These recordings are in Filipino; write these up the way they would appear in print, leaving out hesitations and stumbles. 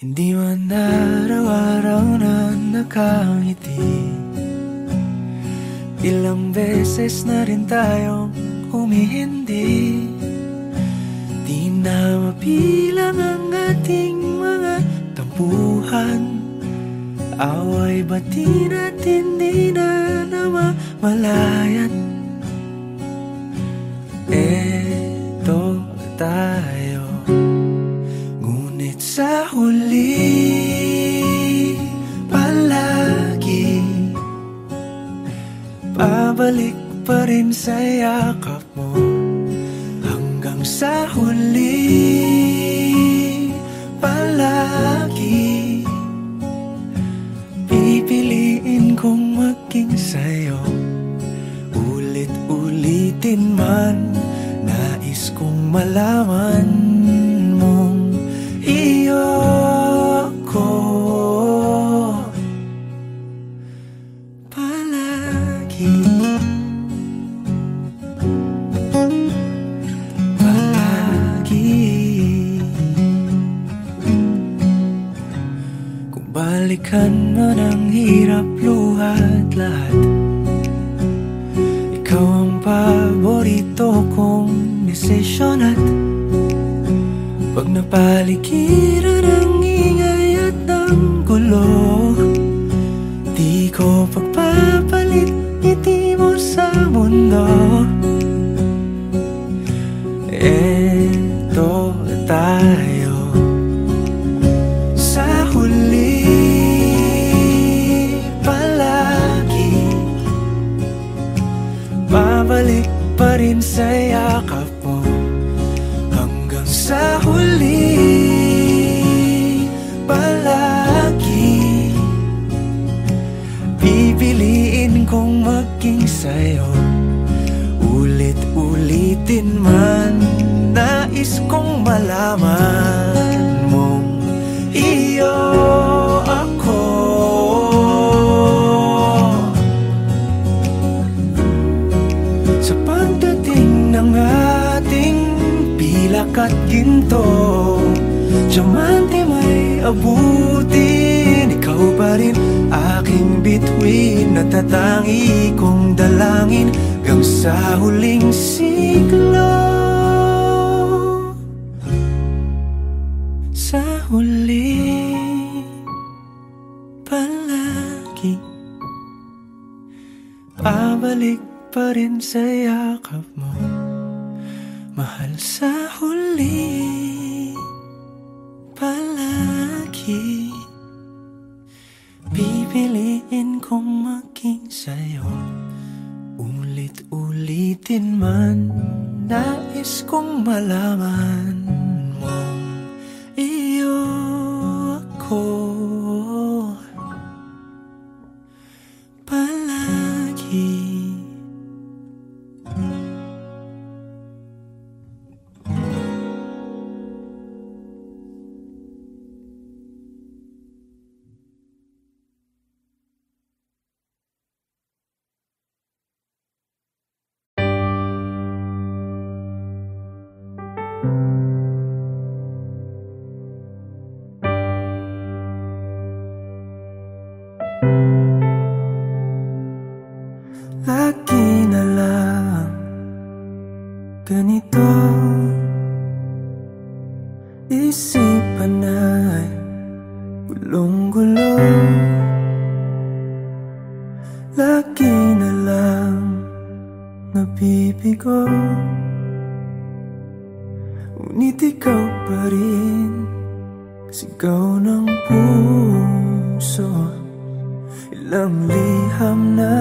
Hindi man araw-araw na nakangiti, ilang beses na rin tayong humihindi. Di na mapilang ang ating mga tampuhan, away bati natin di na namamalayan. Eto tayo, ngunit sa huli palagi pabalik pa rin sa yakap mo. Hanggang sa huli palagi pipiliin kong maging sa'yo. Ulit-ulitin man, nais kong malaman mong iyo ako palagi. Kung balikan man ang hirap, luhat lahat, ikaw ang paborito kong desisyon. At pag napaligiran ang ingay at ng gulo, di ko pagpapalit ngiti mo sa mundo. Eto tayo, sa huli palagi babalik pa rin sa yakap mo. Hanggang sa huli palagi pipiliin kong maging sa'yo. Ulit-ulitin man, nais kong malaman mong iyo ako. Sa pagdating ng ating pilak at ginto, diamante may abutin, ikaw pa rin aking bituin, natatangi kong dalangin hanggang sa huling siglo. Sa huli palagi pabalik pa rin sa yakap mo, mahal. Sa huli palagi pipiliin kong maging sa'yo. Ulit-ulitin man, nais kong malaman mong iyo ako palagi. Lagi na lang ganito, isipan ay gulong-gulo. Lagi na lang nabibigo, ngunit ikaw pa rin sigaw ng puso. Ilang liham na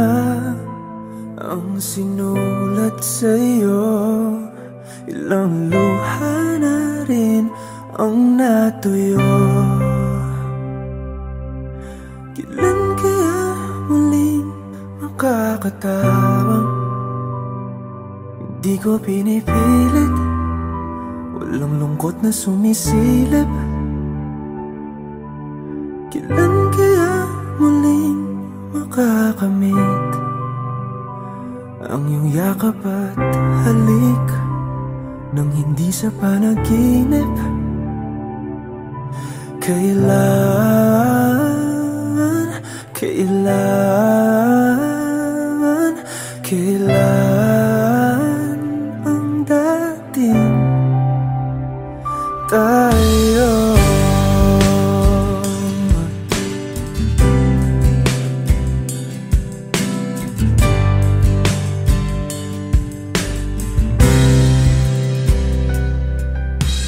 ang sinulat sa'yo, ilang luha na rin ang natuyo. Kailan kaya muling makakatawang hindi ko pinipilit, walang lungkot na sumisilip. Kailan kaya muling makakamit ang iyong yakap at halik nang hindi sa panaginip. Kailan ang dating tayo?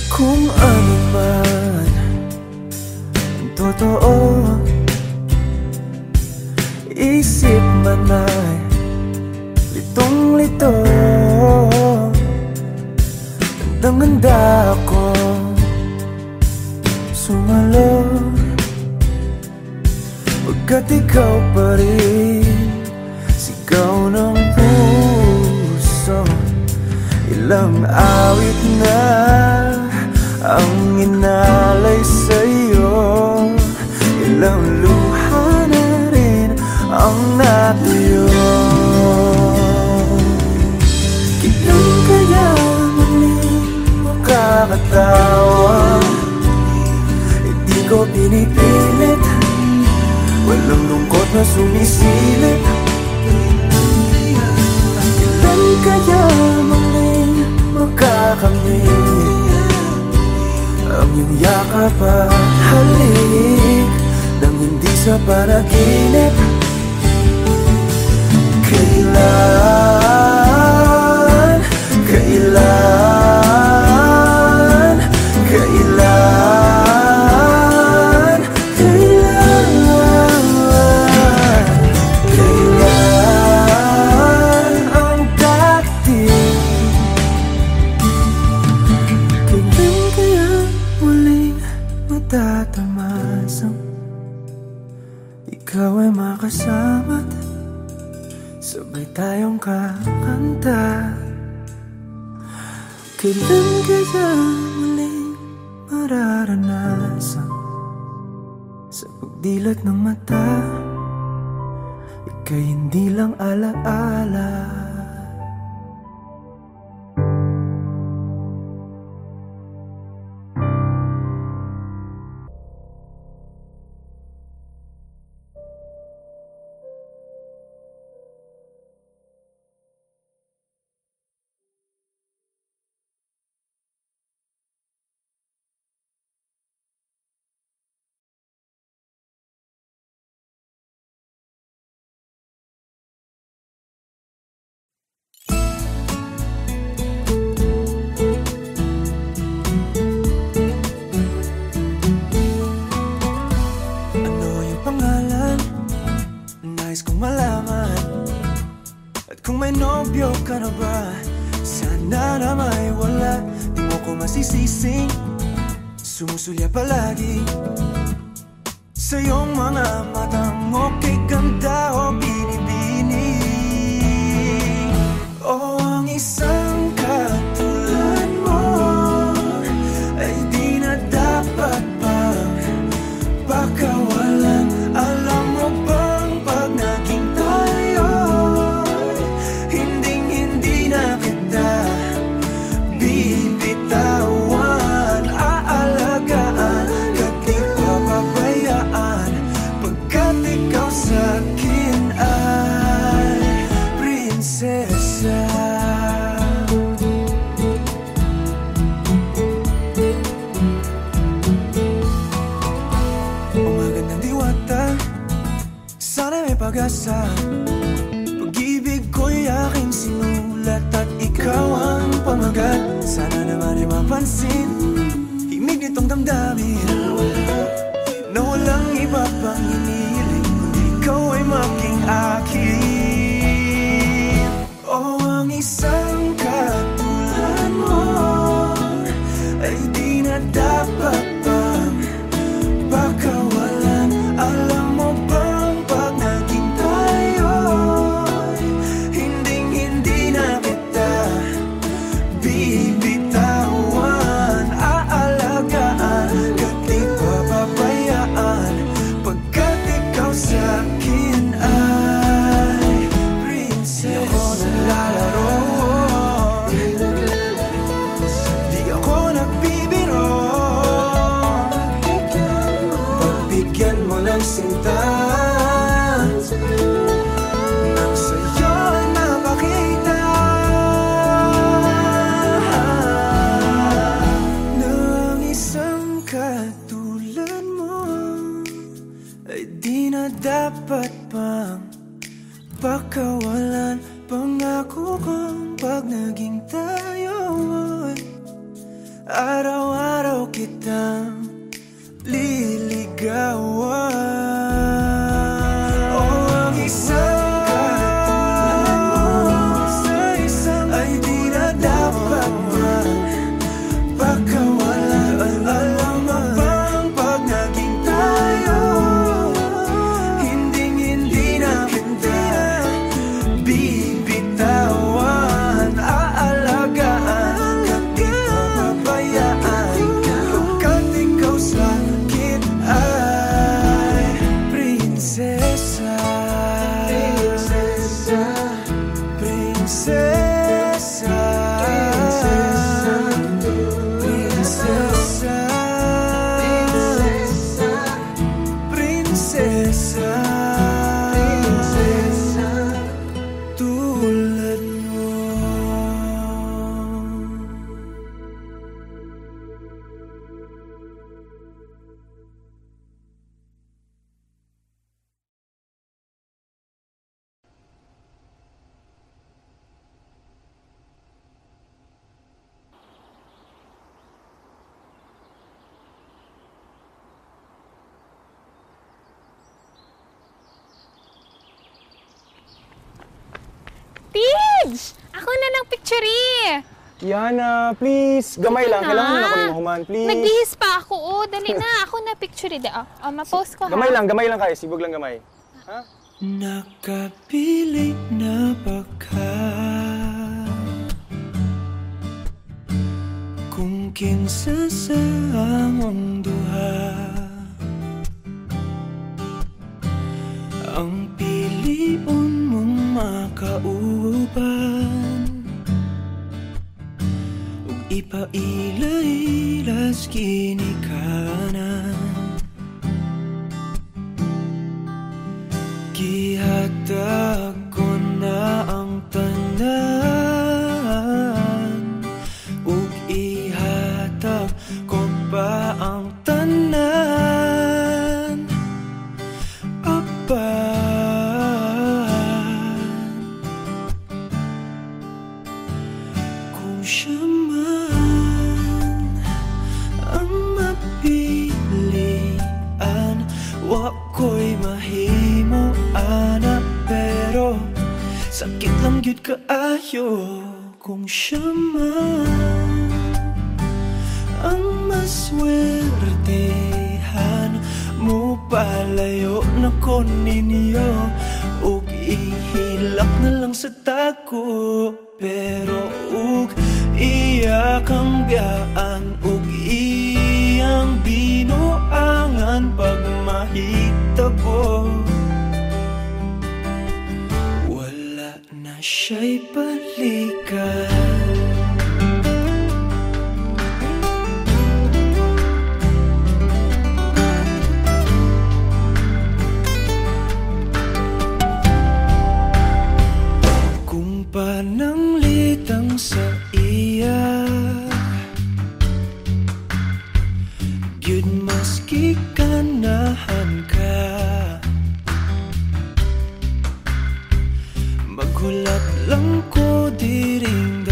Kung ano man ang totoo, isip man ay litong-lito. Handang-handa ako sumalo, pagkat ikaw pa rin sigaw ng puso. Ilang awit na ang inalay sa'yo, ilang luha na rin ang natuyo. Kailan kaya muling makakatawa? Hindi ko pinipilit, walang lungkot na sumisilip. Kailan kaya muling makakamit ang iyong yakap at halik nang hindi sa panaginip? Kailan, kailan, kailan, kailan, kailan ang dating? Kailan kaya muling matatamasang ikaw ay makasama't sabay tayong kakanta? Kailan kaya muling mararanasan sa pagdilat ng mata ika'y hindi lang alaala? Nais kong malaman, at kung may nobyo ka na ba, sana na may wala. Di mo ko masisising, sumusulya palagi sa iyong mga matang okay ganda o binibini. O ang isang katulad mo ay di na dapat pang pakawalan. Alam mo bang pag naging tayo, hinding-hindi na kita bibitawan. Aalagaan ka't di papabayaan, pagkat ikaw sa'kin ay prinsesa. Sana may pag-asa, pag-ibig ko'y aking sinulat at ikaw ang pamagat. Sana naman ay mapansin himig nitong damdamin na walang iba pang hinihiling kundi ikaw ay maging akin. O ang isang katulad mo ay di na dapat pang pakawalan. Alam mo ba bibitawan, aalagaan ka't di ang sinta nang sa'yo napakita na ang isang katulad mo ay di na dapat pang pakawalan. Pangako kong pag naging tayo araw-araw kitang liligawan. Oh, ang isang katulad mo sa isang ay di na dapat pakawalan. Alam mo bang pag naging tayo hinding-hindi na kita bibitawan. Aalagaan at di papabayaan pagkat ikaw sa akin ay prinsesa. Prinsesa, prinsesa, prinsesa, prinsesa, prinsesa, tulad mo. Tids! Ako na ng picture Yana, please. Gamay lang. Kailangan na ako ni Mahuman, please. Nagbihis pa ako. Oh, dali na. Ako na picture ma-post ko ha. Gamay lang kayo. Sibog lang gamay. Ha? Nakapili na ba ka kung kinsa sa among duha ang piliun mong makauban ug ipailailas ginikanan. Gihatag ko na ang tanan ug ihatag ko pa ang tanan. Apan kung siya man ang mapilian, wa ko'y mahimo ana, pero sakit lang gyud kaayo kung siya man ang maswertehan mo. Palayo na ko ninyo ug ihilak na lang sa tako, pero ug iya kang biyaan ug iyang binuangan pag mahitabo. Wala na siya'y balikan. Kung pananglitang sa iya gyud maski kanahan ka, maghulat lang ko diring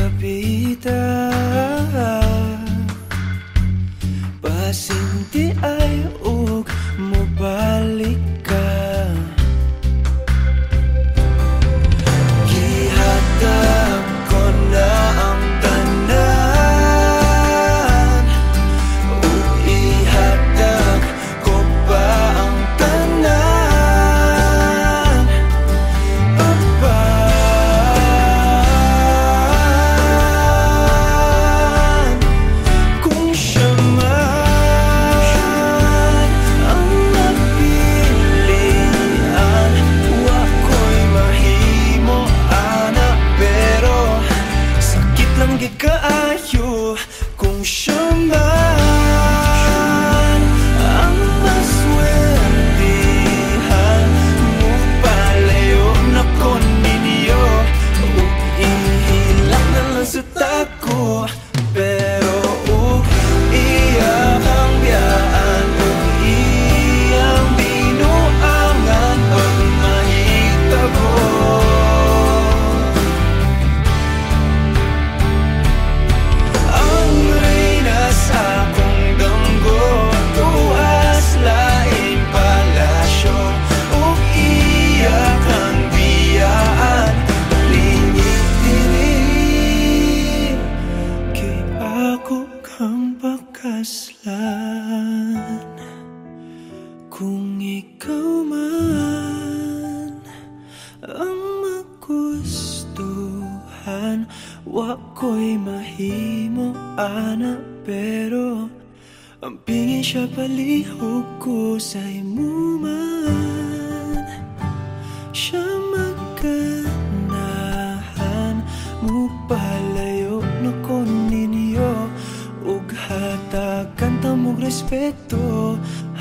Kung ikaw man ang magustuhan, wako'y mahimo ana, pero ang pingin siya palihog ko sa imo man. Siya maganahan mo palayo na ko ninyo, ug hatagan tamog respeto.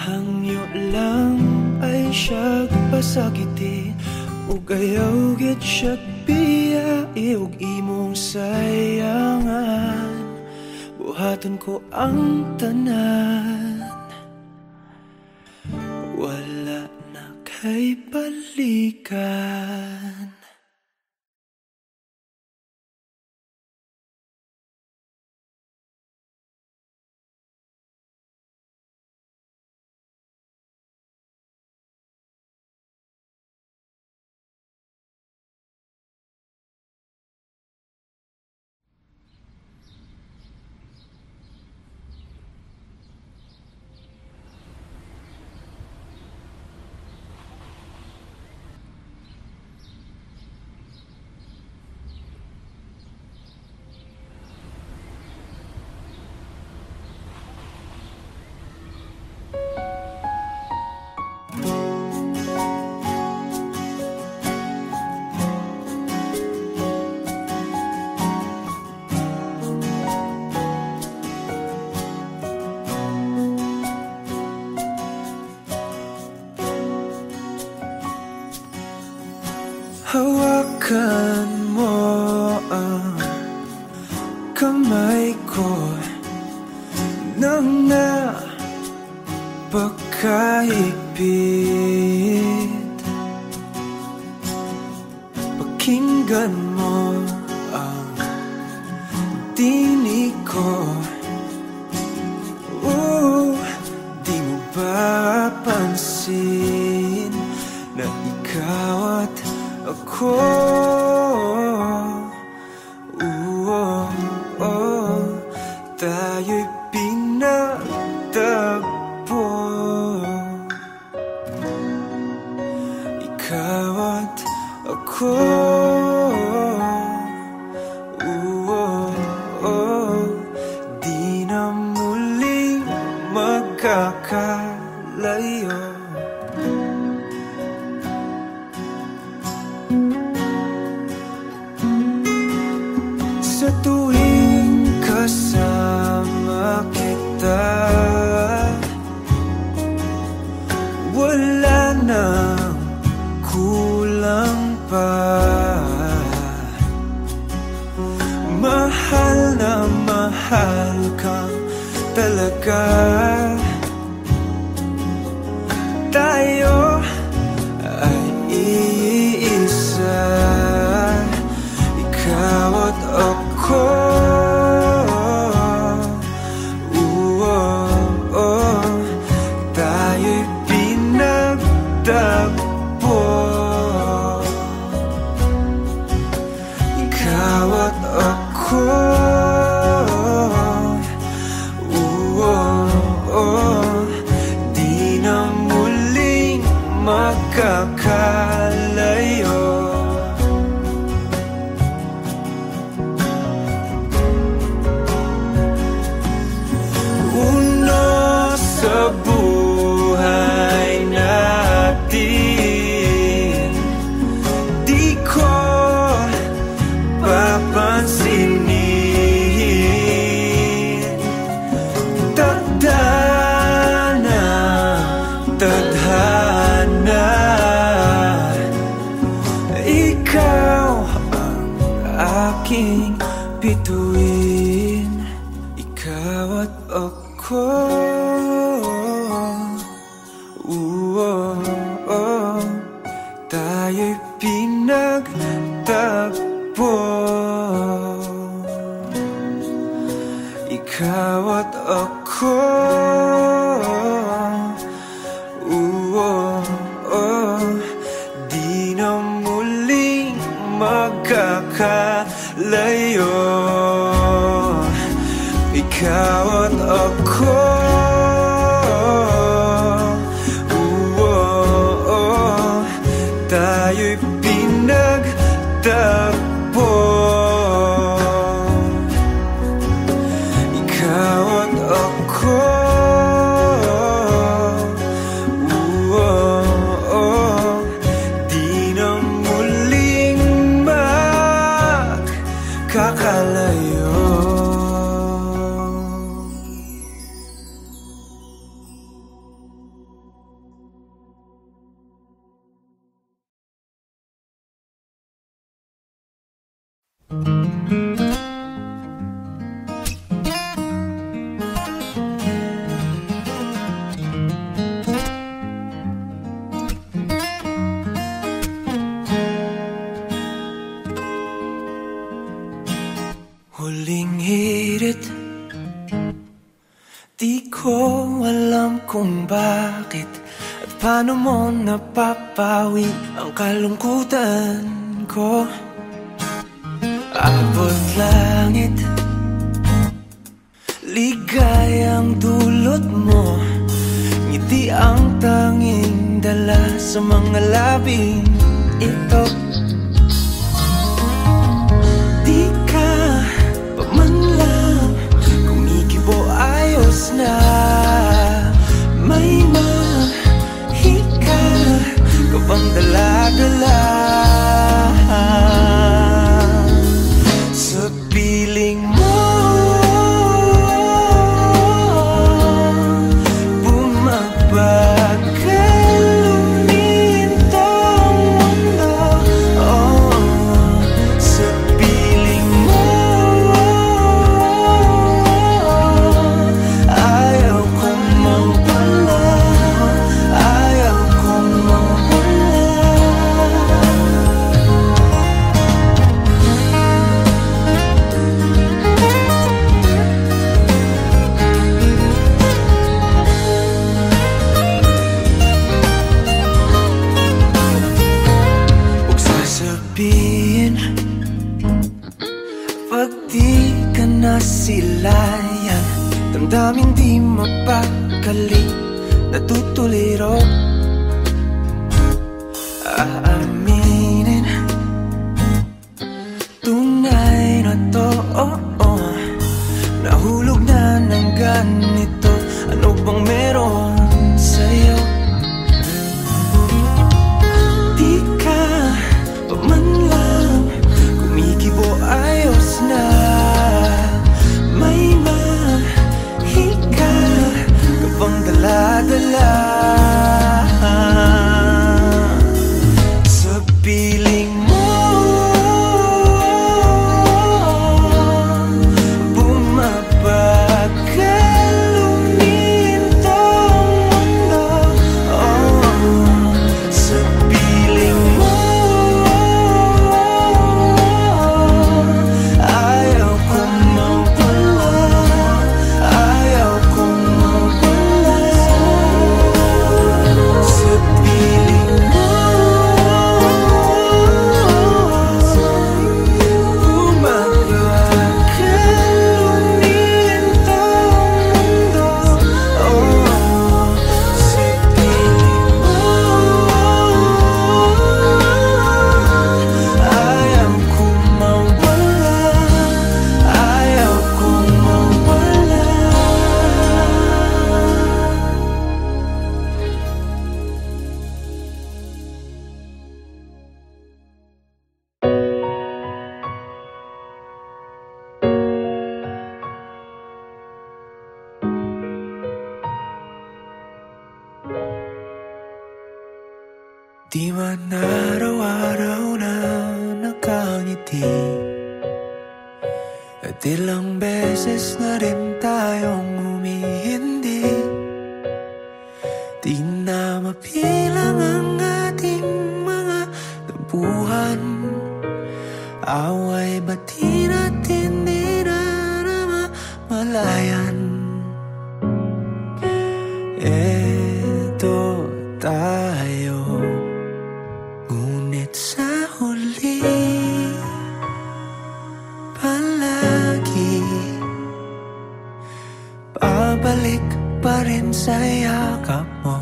Hangyo lang ay siyag pasakiti, ug ayaw gid siyag biyai, ug imong sayangan. Buhaton ko ang tanan, wala na kay balikan. Hawakan mo ang kamay ko nang napakahigpit. Pakinggan mo ang tinig ko. Di mo ba pansin na ikaw at ako, tayo'y pinagtagpo. Ikaw at ako, di na muling magkakalayo. Sa tuwing kasama kita, wala nang kulang pa. Mahal na mahal kang talaga. Tayo ay iisa, ikaw at ako. Tayo'y pinagtagpo. Ikaw at ako, di na muling magkakalayo. Sa buhay natin, di ko papansinin. Tadhana, tadhana, ikaw ang aking bituin. Ikaw at ako, tayo'y pinagtagpo. Ikaw at ako, di na muling magkakalayo. bakit at paano mo napapawi ang kalungkutan ko. Abot langit, ligayang dulot mo, ngiti ang tanging dala sa mga labing ito. Di ka pa man lang kumikibo, ayos na. May mahika ka bang dala-dala sa piling mo? Pag di ka nasilayan, damdamin di mapakali, natutuliro. Aaminin, tunay na to, nahulog na ng ganito. Ano bang meron sa'yo? Di ka pa man lang kumikibo, ayos na. May mahika ka bang dala-dala sa piling mo? Bumabagal lumintong mundo, sa piling mo. Ayaw kong mawala, ayaw kong mawala sa piling mo. Di man araw-araw na nakangiti, at ilang beses na rin tayong humihindi. Di na mapilang ang ating mga tampuhan, away bati natin di na namamalayan. Eto tayo, ngunit sa huli palagi babalik pa rin sa yakap mo.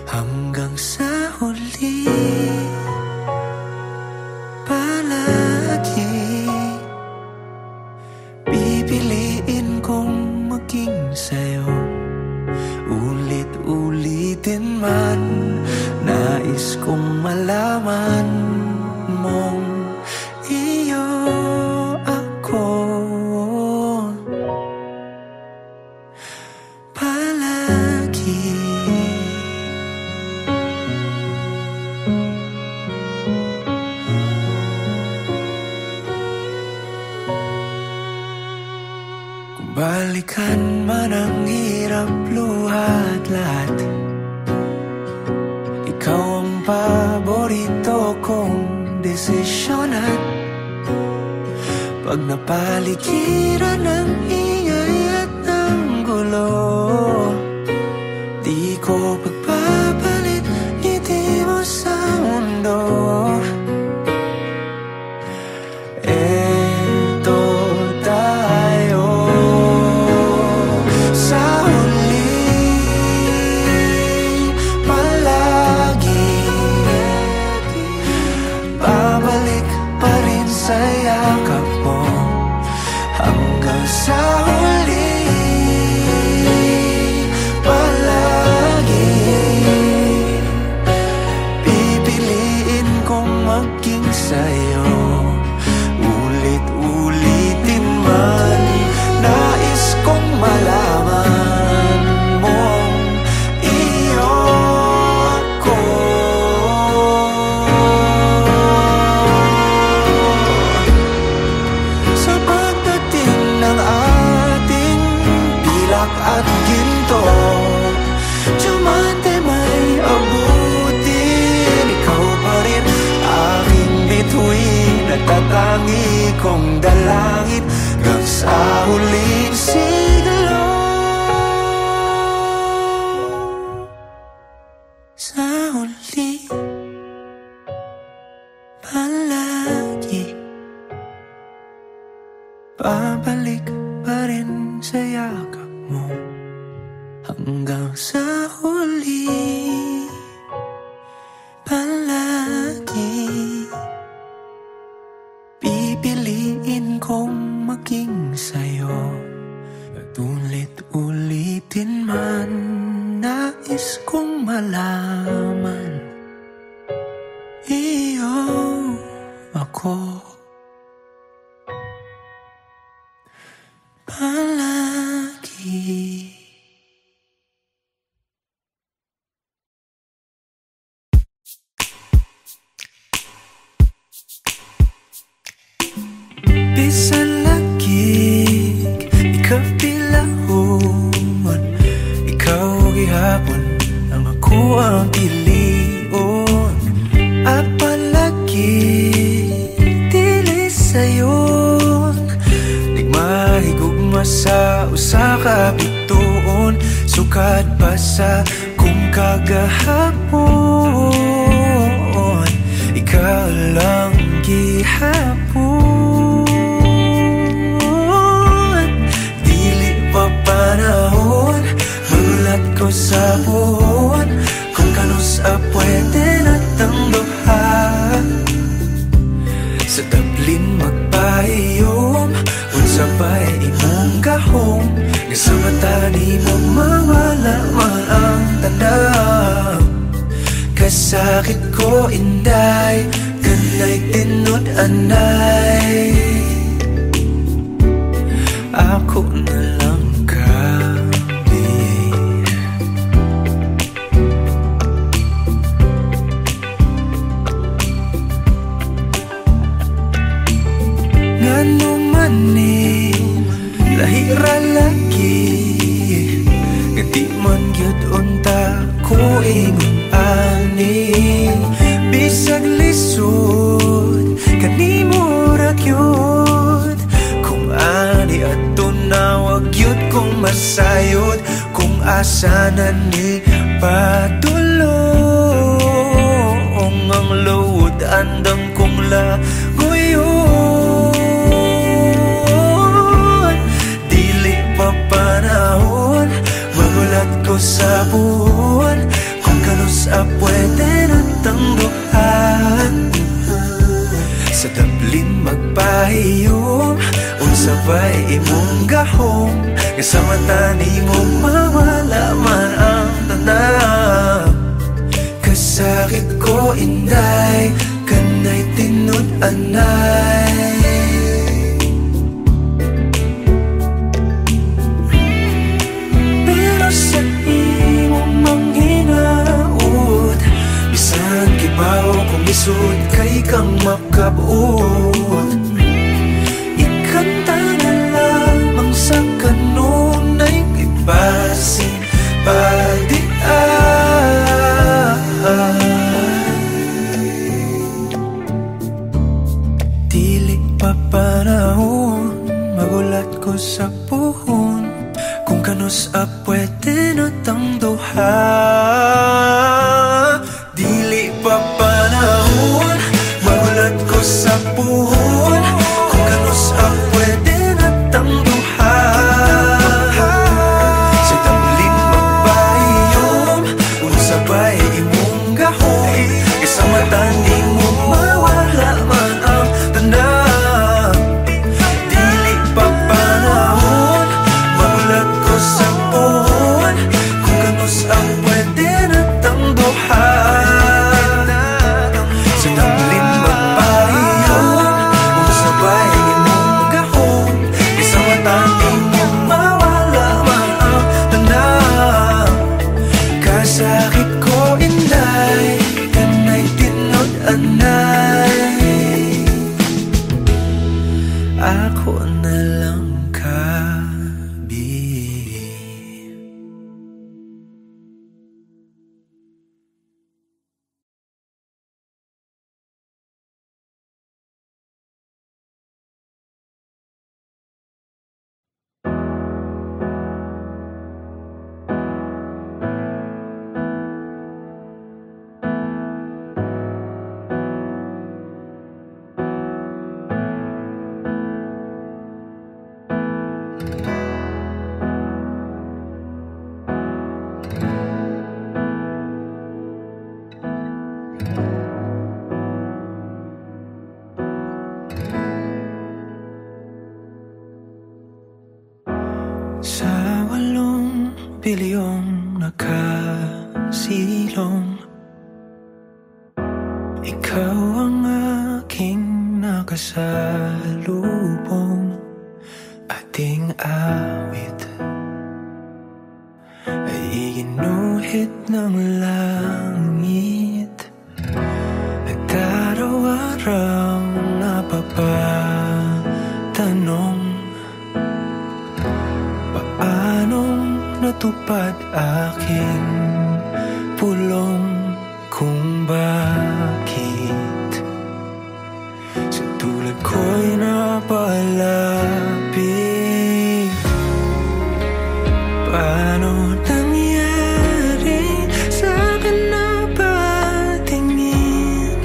Hanggang sa huli palagi pipiliin kong maging sa'yo. Ulit-ulitin man, nais kong malaman mong iyo ako palagi. Kung balikan man ang hirap, luhat lahat, ikaw ang paborito kong desisyon. At pag napaligiran ng ingay at ng gulo, di ko ko pagpapalit ngiti mo sa mundo. Eto tayo sa huli, palagi babalik pa rin sa yakap mo hanggang sa huli. Palagi pipiliin kong maging sa'yo, ulit-ulitin man. Nais kong malaman mong iyo ko. Sa pagdating ng ating pilak at ginto, diamante may abutin. Ikaw pa rin aking bituin at tatangi kong dalangin hanggang sa huling siglo. Sa huli, palagi babalik pa rin sa yakap mo hanggang sa huli. Palagi pipiliin kong maging sa'yo at ulit-ulitin man. Nais kong malaman iyo ako. Palagi. Bisan lagig, ikaw pilahon. Ikaw gihapon, ang ako ang pilion. At palagi, dili sayon. Nagmahigugma sa usa ka bituon. Sukad pa sa kung kagahapon. Ikaw lang gihapon. Panahon, magulat ko sa buhon. Kung kanus pwede na tangduhan. Sa tablin magpahiyom, unsa pa'y imong gahom. Nga sa mata ni mo mawala man ang tanda. Kasakit ko inday, kanay tinod anay. Ako na lang lahira lagi, ngati man gyud unta ko ingon ani. Bisag lisod kanimo ra gyud, kung ani adto na wag gyud kong masayod. Kung asa na ni padulong ang load andang kong lagoyon. Panahon, magulat ko sa buwan. Kung kanus pwede na tangduhan. Sa tablin magpahiyom, unsa pa'y imong gahom. Nga sa mata ni mo mawala man ang tanang. Kasakit ko inday, kanay tinod anay. Kibaw kung isod kay kang makabuot. Ikanta na lamang sa kanunay ipasin padian. Dili pa panahon, magulat ko sa puhon. Kung kanus pwede na tangduhan. bilyong nakasilong. Ikaw ang aking nakasalubong. Ating awit ay iginuhit ng langit. Nagdaraw-araw napapatanong, paanong natupad aking pulong, kung bakit sa tulad ko'y napalapit. Paano nangyari sa'kin na patingin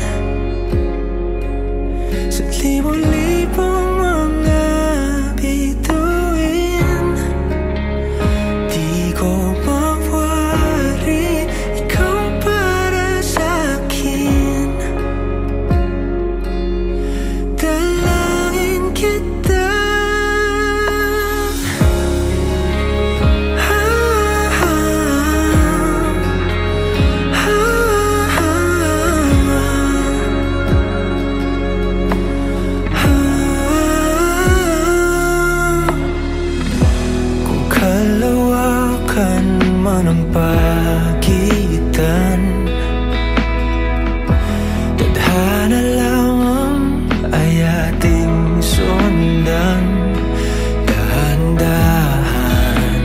sa libo-libong mga bituin? Di ko mawari ikaw para sa'kin. Dalangin kita. Kung kalawakan man ang pagitan, tadhana lamang ay ating sundan. Dahan-dahan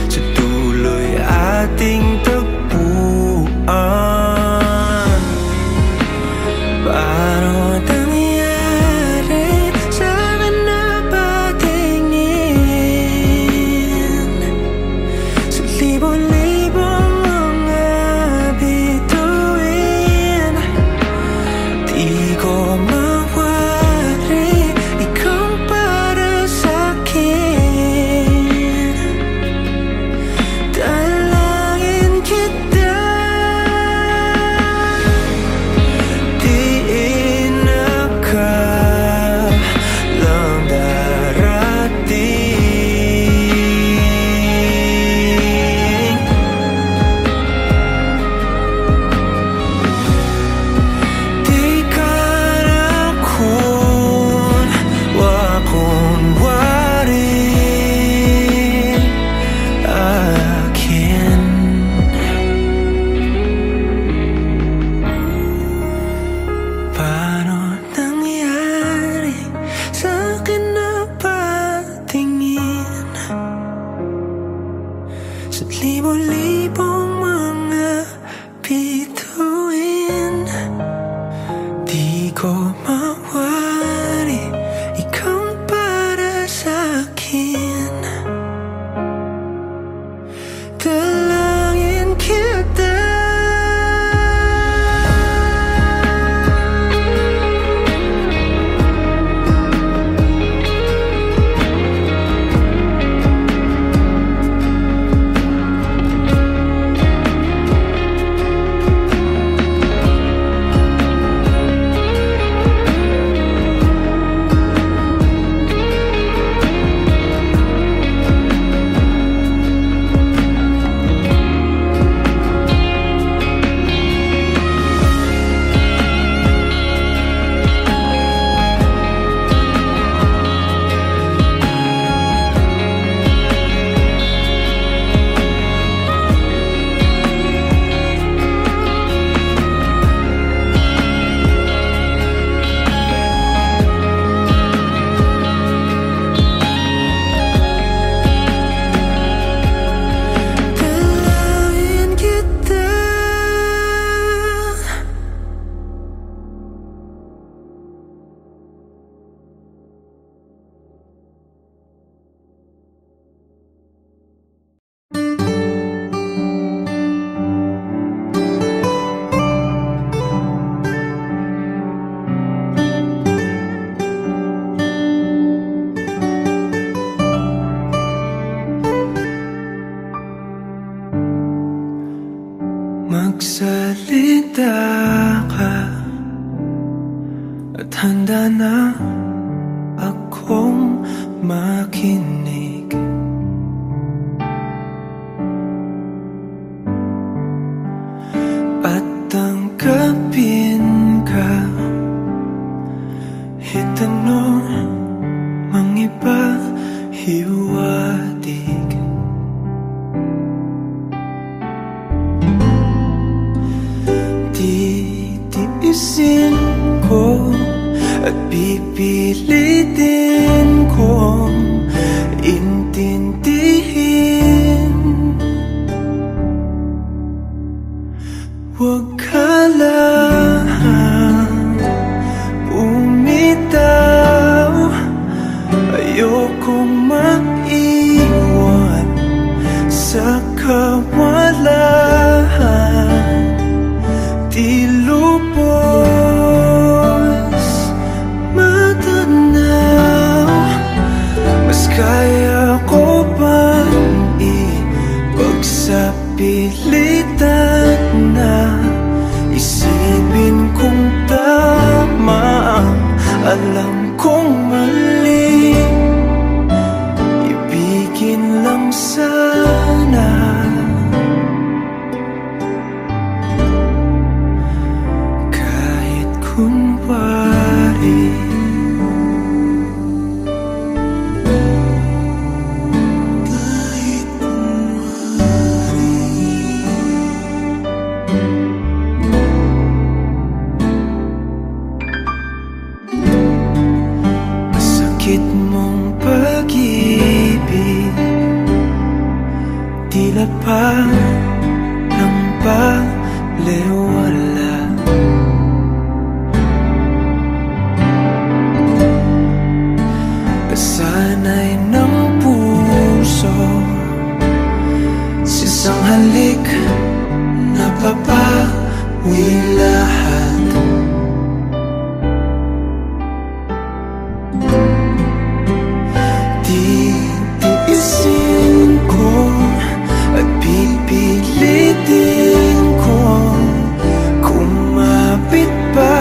sa tuloy ating tagpuan. Paano nangyari sa'kin na patingin sa libo-libong mga bituin? Di ko mawari ikaw para sa'kin. Dalangin kita. Diin akalang darating. Di ka alam kung wakunwari akin. Paano nangyari sa'kin na patingin sa libo-libong mga bituin? Di ko mawari ikaw para sa'kin. Dalangin kita. Dalangin kita. Magsalita ka at handa na akong makinig. at tanggapin ka. Itanong mang iba hiwatig. Titiisin ko at pipilitin kong intindihin. Huwag ka lang bumitaw, ayokong maiwan sa kawalan. Di lubos matanaw, mas kaya ko bang ipagsapilitan na isipin kung tama ang alam kong mali. Ibigin lang sana, kahit kunwari. Masakit mong pag-ibig, tila pa ng balewala. Kasanay ng puso sa isang halik, napapawi lahat. Titiisin ko at pipilitin ko kumapit pa.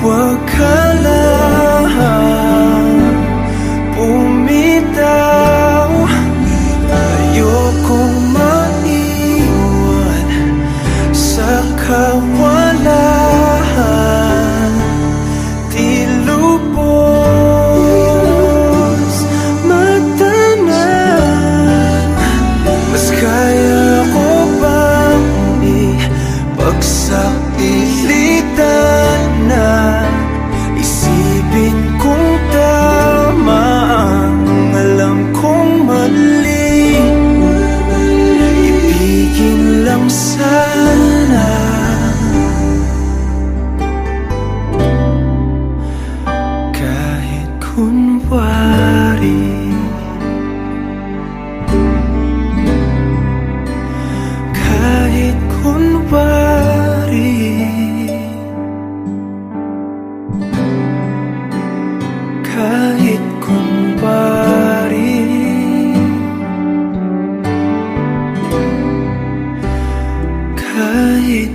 Huwag ka lang bumitaw, ayokong maiwan sa kawalan. Di lubos matanaw, mas kaya ko bang ipagsapilitan na isipin kung tama ang alam kong mali. Ibigin lang sana, kahit kunwari. Kahit kunwari. Kahit kunwari. Kahit